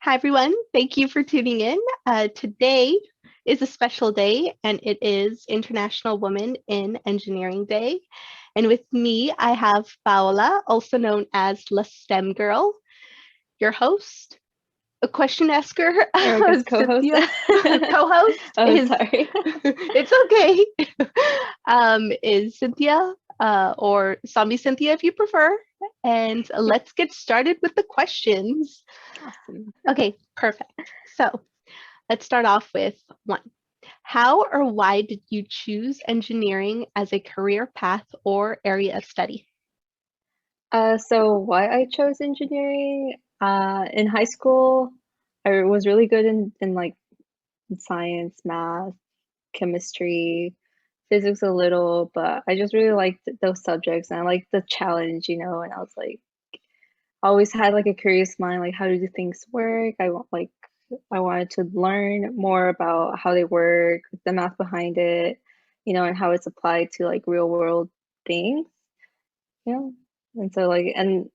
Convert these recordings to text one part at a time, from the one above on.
Hi, everyone. Thank you for tuning in. Today is a special day, and it is International Women in Engineering Day. And with me, I have Paola, also known as La STEM Girl, your host, a question asker, Or I guess co-host. Cynthia, co-host Oh, is, sorry. it's okay, is Cynthia, or Zombie Cynthia if you prefer. And let's get started with the questions. Awesome. Okay, perfect. So let's start off with one. How or why did you choose engineering as a career path or area of study? So why I chose engineering? In high school, I was really good in like science, math, chemistry, physics a little, but I just really liked those subjects and I liked the challenge, and I was like always had like a curious mind, like how do things work? I wanted to learn more about how they work, the math behind it, and how it's applied to like real world things, you know. And so and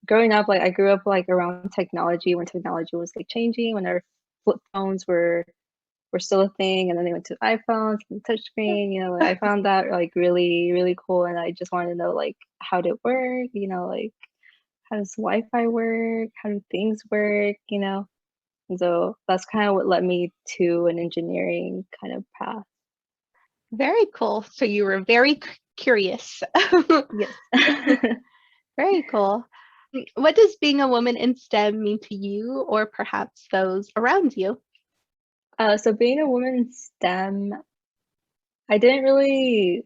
growing up, like I grew up like around technology when technology was like changing, when our flip phones were still a thing, and then they went to iPhones and touchscreen. I found that like really, really cool, and I just wanted to know like how did it work, like how does Wi-Fi work? How do things work? And so that's kind of what led me to an engineering kind of path. Very cool. So you were very curious. Yes. Very cool. What does being a woman in STEM mean to you or perhaps those around you? So being a woman in STEM, I didn't really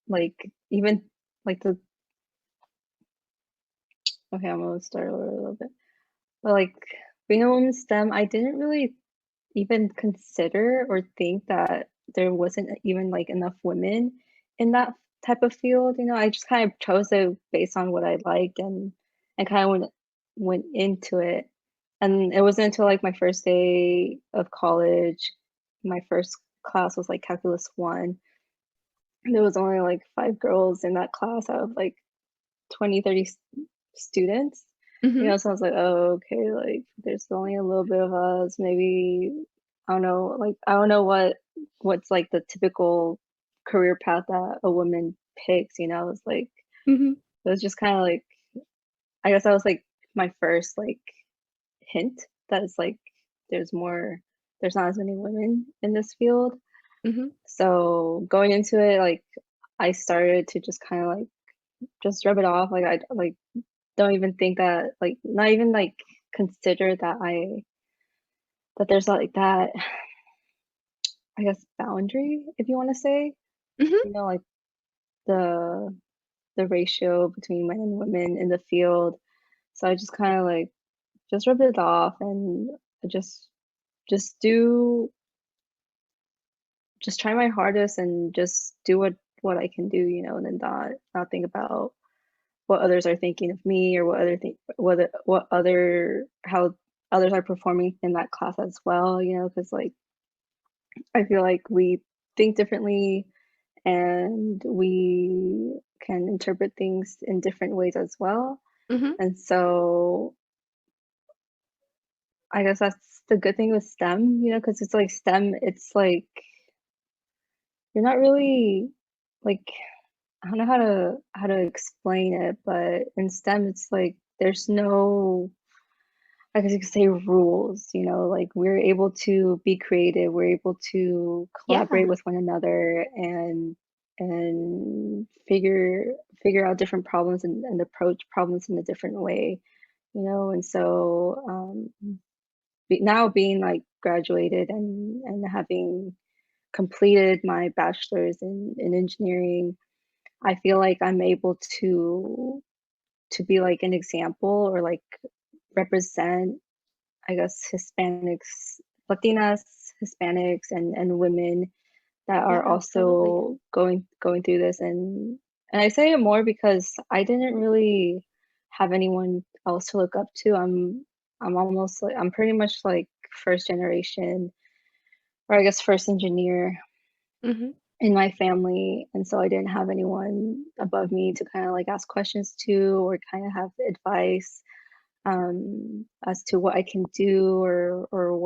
like even like the okay, I'm gonna start over a little bit. But like being a woman in STEM, I didn't really even consider or think that there wasn't even like enough women in that type of field. I just kind of chose it based on what I liked and kind of went into it. And it wasn't until like my first day of college, my first class was like calculus 1. There was only like 5 girls in that class out of like 20, 30 students. Hmm. So I was like, oh, okay, like there's only a little bit of us. Maybe I don't know, like I don't know what's like the typical career path that a woman picks. It's like Hmm. it was just kind of like I guess that was like my first like hint that it's like there's more, there's not as many women in this field. Hmm. So going into it, like I started to just kind of like just rub it off. Like I like don't even think that like not even like consider that there's like that I guess boundary, if you want to say, Hmm. like the ratio between men and women in the field. So I just kind of like just rubbed it off and I just do just try my hardest and just do what I can do, and then not think about what others are thinking of me or what other how others are performing in that class as well, because like I feel like we think differently and we can interpret things in different ways as well. Hmm. And so I guess that's the good thing with STEM, because it's like STEM, it's like you're not really like I don't know how to explain it, but in STEM it's like there's no, I guess you could say, rules, like we're able to be creative, we're able to Yeah. collaborate with one another and figure out different problems and approach problems in a different way, and so now being like graduated and having completed my bachelor's in engineering, I feel like I'm able to be like an example or like represent, I guess, Hispanics, Latinas, Hispanics, and women that Yeah, are absolutely. also going through this. And I say it more because I didn't really have anyone else to look up to. I'm almost like I'm pretty much like first generation, or I guess first engineer Hmm. in my family, and so I didn't have anyone above me to kind of like ask questions to or kind of have advice. as to what I can do or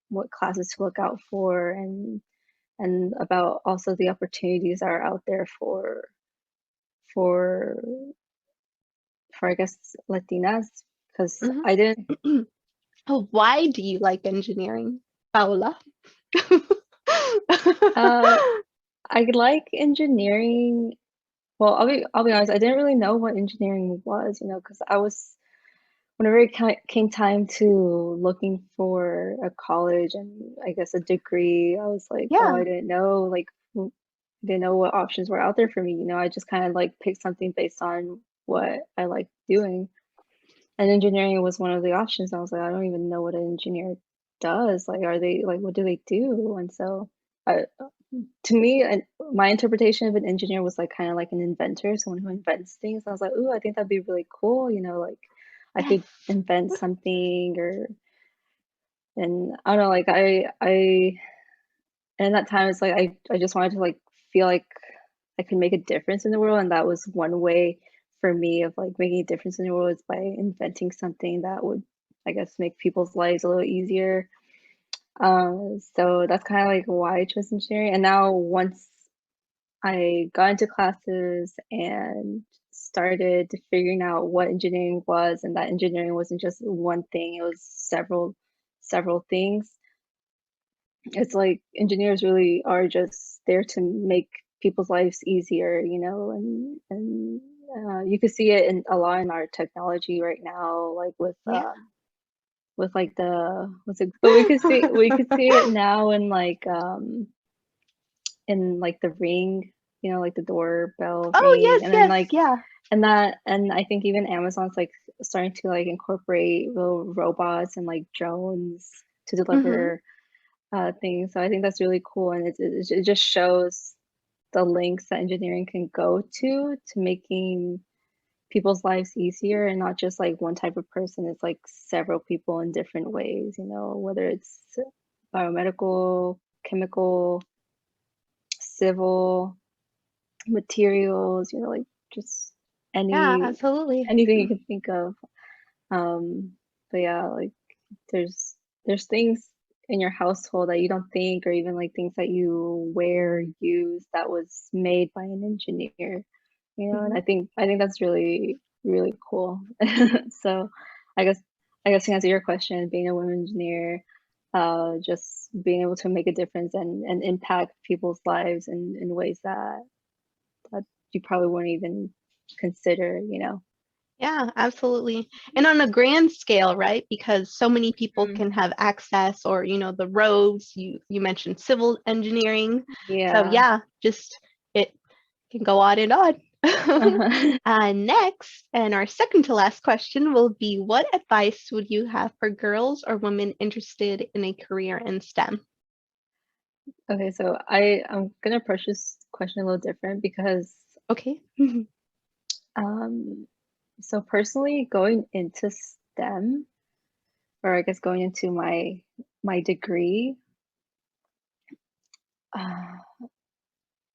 what classes to look out for and about also the opportunities that are out there for I guess Latinas because Mhm. I didn't Oh, why do you like engineering, Paula? uh I like engineering. Well, I'll be honest, I didn't really know what engineering was, because I was whenever it came time to looking for a college and I guess a degree, I was like, oh, I Yeah. didn't know didn't know what options were out there for me. I just kind of like picked something based on what I like doing. And engineering was one of the options. I was like, I don't even know what an engineer does. Like, are they like, what do they do? And so, I, to me, my interpretation of an engineer was like kind of like an inventor, someone who invents things. I was like, ooh, I think that'd be really cool. Like I Yes. could invent something, and I don't know, like I and that time it's like I just wanted to like feel like I could make a difference in the world, and that was one way for me of like making a difference in the world is by inventing something that would, I guess, make people's lives a little easier. So that's kind of like why I chose engineering. And now once I got into classes and started figuring out what engineering was, and that engineering wasn't just one thing; it was several things. It's like engineers really are just there to make people's lives easier, and you can see it in a lot in our technology right now, like Yeah. with like the what's it? But we could see it now in like the Ring, like the doorbell Oh, ring, yes, and then yes, like yeah. and I think even Amazon's like starting to like incorporate little robots and like drones to Hmm. deliver things. So I think that's really cool, and it just shows the links that engineering can go to making people's lives easier, and not just like one type of person. It's like several people in different ways. Whether it's biomedical, chemical, civil, materials. Like just Yeah, any absolutely. anything you can think of. But yeah, like there's things in your household that you don't think, or even like things that you wear, use that was made by an engineer, and Hmm. I think that's really, really cool. So I guess to answer your question, being a women engineer, just being able to make a difference and impact people's lives in ways that you probably wouldn't even consider. Yeah, absolutely. And on a grand scale, right? Because so many people Mm. can have access or, the roads, you mentioned civil engineering. So Yeah. yeah, just it can go on and on. Uh-huh. Next, and our second to last question will be what advice would you have for girls or women interested in a career in STEM? Okay, so I'm gonna approach this question a little different because Okay. um so personally going into STEM, or I guess going into my degree, uh,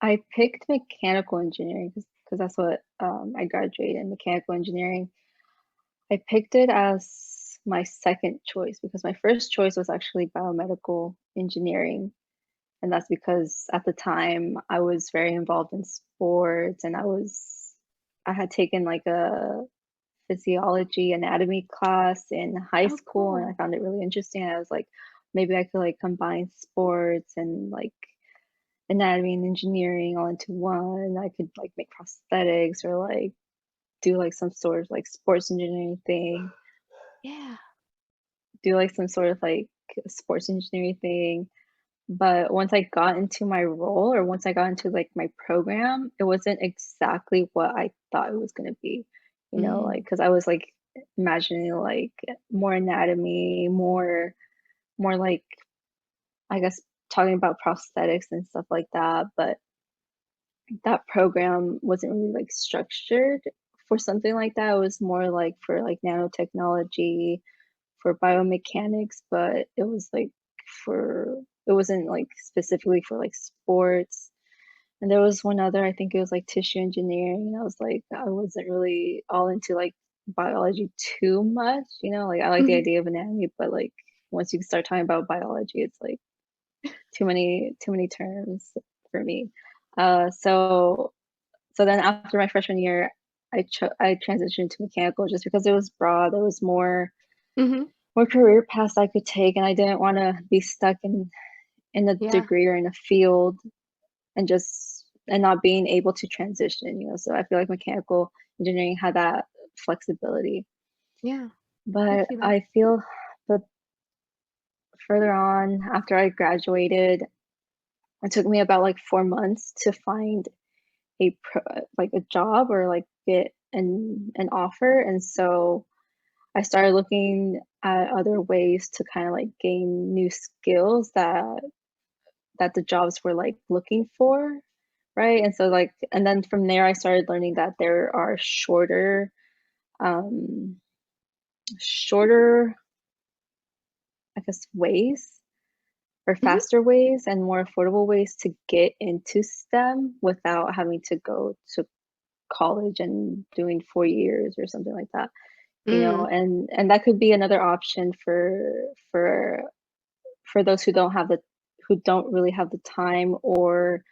I picked mechanical engineering because that's what I graduated in mechanical engineering. I picked it as my second choice because my first choice was actually biomedical engineering. And that's because at the time I was very involved in sports, and I had taken like a physiology anatomy class in high Oh, school, and I cool. found it really interesting. I was like, maybe I could like combine sports and like anatomy and engineering all into one. I could like make prosthetics or like do like some sort of like sports engineering thing, Yeah. do like some sort of like sports engineering thing. But once I got into my role, or once I got into like my program, it wasn't exactly what I thought it was gonna be. Like Mm. because I was like imagining like more anatomy, more like I guess talking about prosthetics and stuff like that. But that program wasn't really like structured for something like that. It was more like for like nanotechnology, for biomechanics, but it was like for it wasn't like specifically for like sports. And there was one other, I think it was like tissue engineering. And I was like, I wasn't really all into like biology too much, you know, like I like the Mhm. idea of anatomy, but like once you start talking about biology, it's like too many terms for me. So then after my freshman year, I transitioned to mechanical just because it was broad. There was Mhm. more career paths I could take, and I didn't want to be stuck in a Yeah. degree or in a field and not being able to transition. You know, so I feel like mechanical engineering had that flexibility. Yeah. I But see that. I feel, but further on after I graduated, it took me about like 4 months to find like a job or like get an offer, and so I started looking at other ways to kind of like gain new skills that the jobs were like looking for, right? And so like, and then from there I started learning that there are um shorter, I guess, ways or Mhm. faster ways and more affordable ways to get into STEM without having to go to college and doing 4 years or something like that, you know, Mm. and that could be another option for those who don't really have the time or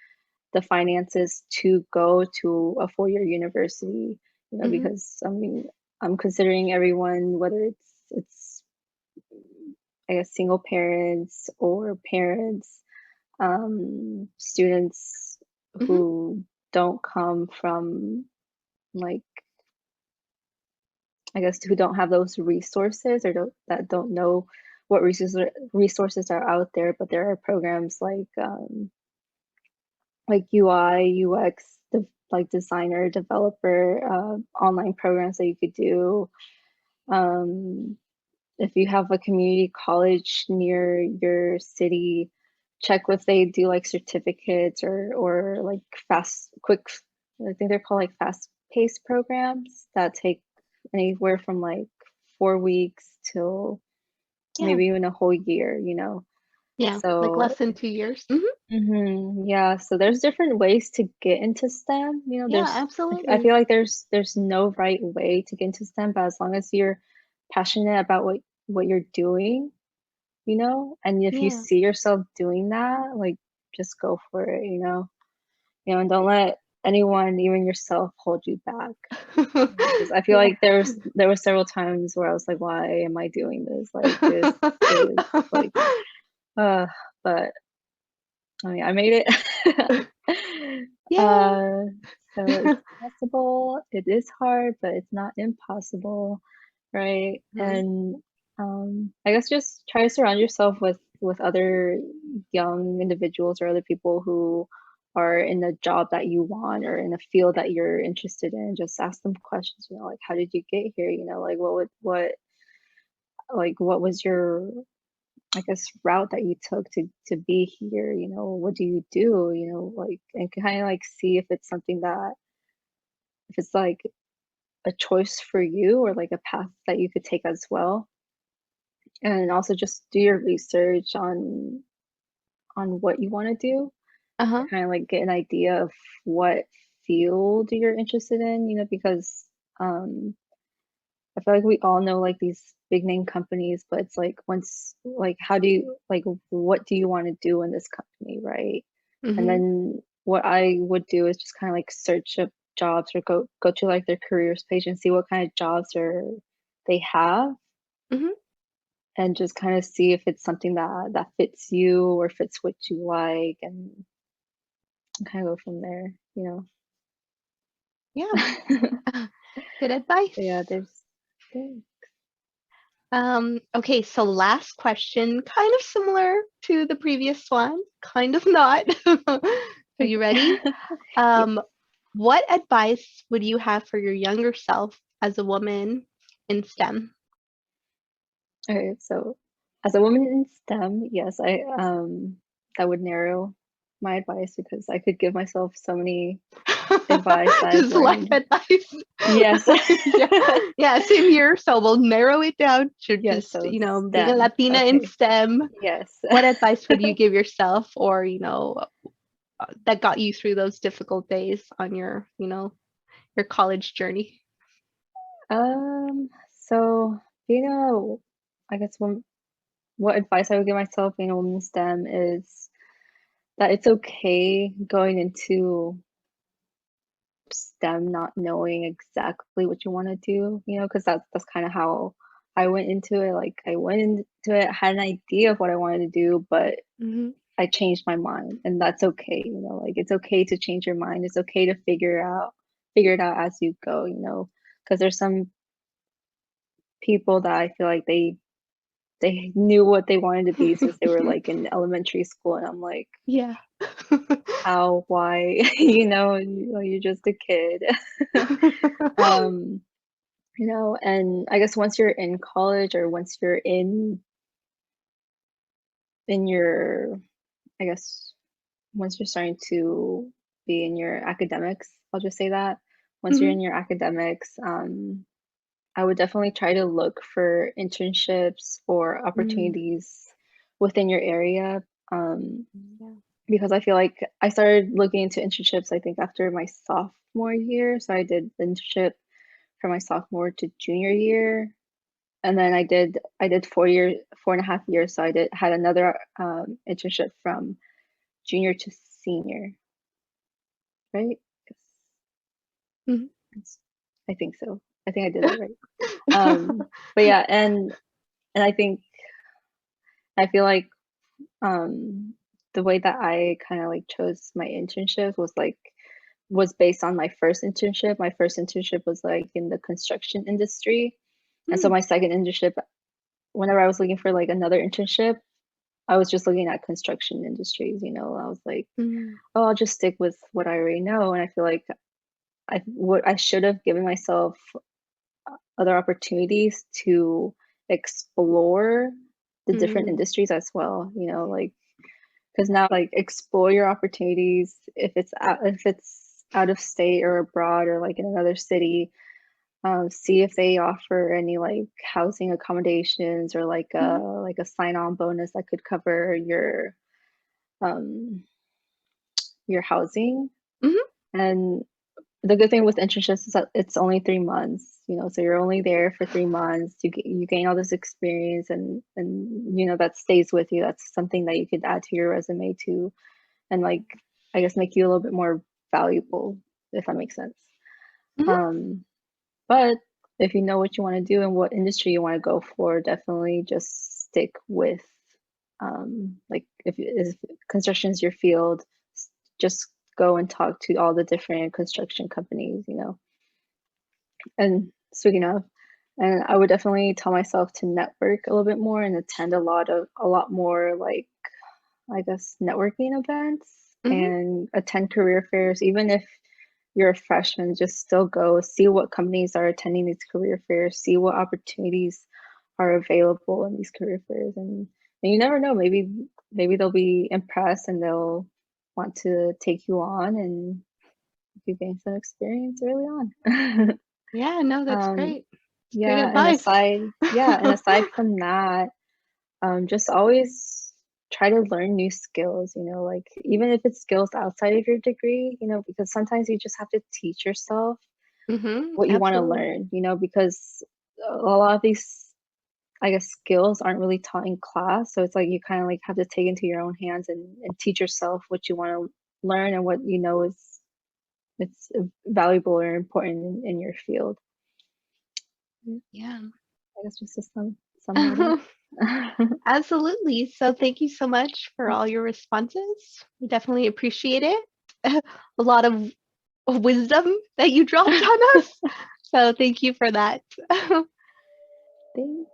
the finances to go to a 4 year university, you know, Mhm. because I mean, I'm considering everyone, whether it's I guess single parents or parents, students Mhm. who don't come from like, I guess, who don't have those resources or that don't know what resources are out there, but there are programs like UI, UX, like designer, developer, online programs that you could do. Um, if you have a community college near your city, check if they do like certificates or like quick. I think they're called like fast paced programs that take anywhere from like 4 weeks till Yeah. maybe even a whole year. You know, Yeah. Like so less than 2 years. Mhm. yeah, so there's different ways to get into STEM. You know, Yeah, I absolutely. feel like there's no right way to get into STEM, but as long as you're passionate about what you're doing, you know, and if you Yeah. see yourself doing that, like just go for it, you know, and don't let anyone, even yourself, hold you back. Because I feel Yeah. like there were several times where I was like, why am I doing this? Like this is like, uh, but I mean, I made it. Yeah. Uh, so it's possible. It is hard, but it's not impossible, right? Mhm. And I guess just try to surround yourself with other young individuals or other people who are in a job that you want or in a field that you're interested in. Just ask them questions, you know, like how did you get here? You know, like what was your, I guess, route that you took to be here, you know, what do you do, you know, like, and kind of like see if it's something that if it's like a choice for you or like a path that you could take as well. And also just do your research on what you want to do to Uh-huh. kind of like get an idea of what field you're interested in, you know, because um I feel like we all know like these big name companies, but it's like once like how do you like what do you want to do in this company, right? And Mhm. then what I would do is just kind of like search up jobs or go to like their careers page and see what kind of jobs are they have Mhm. and just kind of see if it's something that fits you or fits what you like and kind of go from there, you Yeah. know. Good But yeah, advice. there's Okay, so last question, kind of similar to the previous one, kind of not. Are you ready? yeah. Um, what advice would you have for your younger self as a woman in STEM? Okay, so as a woman in STEM, yes, I that would narrow my advice because I could give myself so many advice that I've Just life learned. advice. Yes. Yeah, yeah, same here. So we'll narrow it down to Yes, just, so being a STEM. Latina in Okay. STEM. Yes. What advice would you give yourself, or, that got you through those difficult days on your college journey? So being I guess what advice I would give myself being a woman in STEM is that it's okay going into STEM not knowing exactly what you want to do, because that's kind of how I went into it. Like I went into it, had an idea of what I wanted to do, but Hmm. I changed my mind, and that's okay. Like it's okay to change your mind. It's okay to figure it out as you go. Because there's some people that I feel like they knew what they wanted to be since they were like in elementary school, and I'm like, Yeah. how, why, you're just a kid. um, and I guess once you're in college or once you're in your, I guess once you're starting to be in your academics, I'll just say that. Once you're Hmm. in your academics, I would definitely try to look for internships or Mm. opportunities within your area. Yeah. Because I feel like I started looking into internships, I think, after my sophomore year. So I did the internship from my sophomore to junior year. And then I did 4.5 years. So I had another internship from junior to senior, right? Yes, Mhm. I think so. I think I did that right. But yeah, and I feel like um the way that I kind of like chose my internships was based on my first internship. My first internship was like in the construction industry. And so Mm. my second internship, whenever I was looking for like another internship, I was just looking at construction industries. I was like, Mm. oh, I'll just stick with what I already know. And I feel like I should have given myself other opportunities to explore the different Mm. industries as well, like because now like explore your opportunities if it's out of state or abroad or like in another city. See if they offer any like housing accommodations or Mhm. like a sign-on bonus that could cover um your housing. Mhm. And the good thing with internships is that it's only 3 months, so you're only there for 3 months. You gain all this experience, and that stays with you. That's something that you could add to your resume too, and like I guess make you a little bit more valuable, if that makes sense. Mhm. Um, but if you know what you want to do and what industry you want to go for, definitely just stick with like if construction is your field, just go and talk to all the different construction companies. And speaking of, and I would definitely tell myself to network a little bit more and attend a lot more like I guess networking events Mhm. and attend career fairs. Even if you're a freshman, just still go see what companies are attending these career fairs, see what opportunities are available in these career fairs, and you never know. Maybe they'll be impressed and they'll want to take you on and you gain some experience early on. Yeah, no, that's um, great. It's great yeah, and advice. aside from that, just always try to learn new skills, like even if it's skills outside of your degree, because sometimes you just have to teach yourself Mhm. what you want to Absolutely. learn, because a lot of these, I guess, skills aren't really taught in class. So it's like you kind of like have to take into your own hands and teach yourself what you want to learn and what is it's valuable or important in your field. Yeah. I guess just to sum that up. Absolutely. So thank you so much for all your responses. We definitely appreciate it. A lot of wisdom that you dropped on us. So thank you for that. Thanks.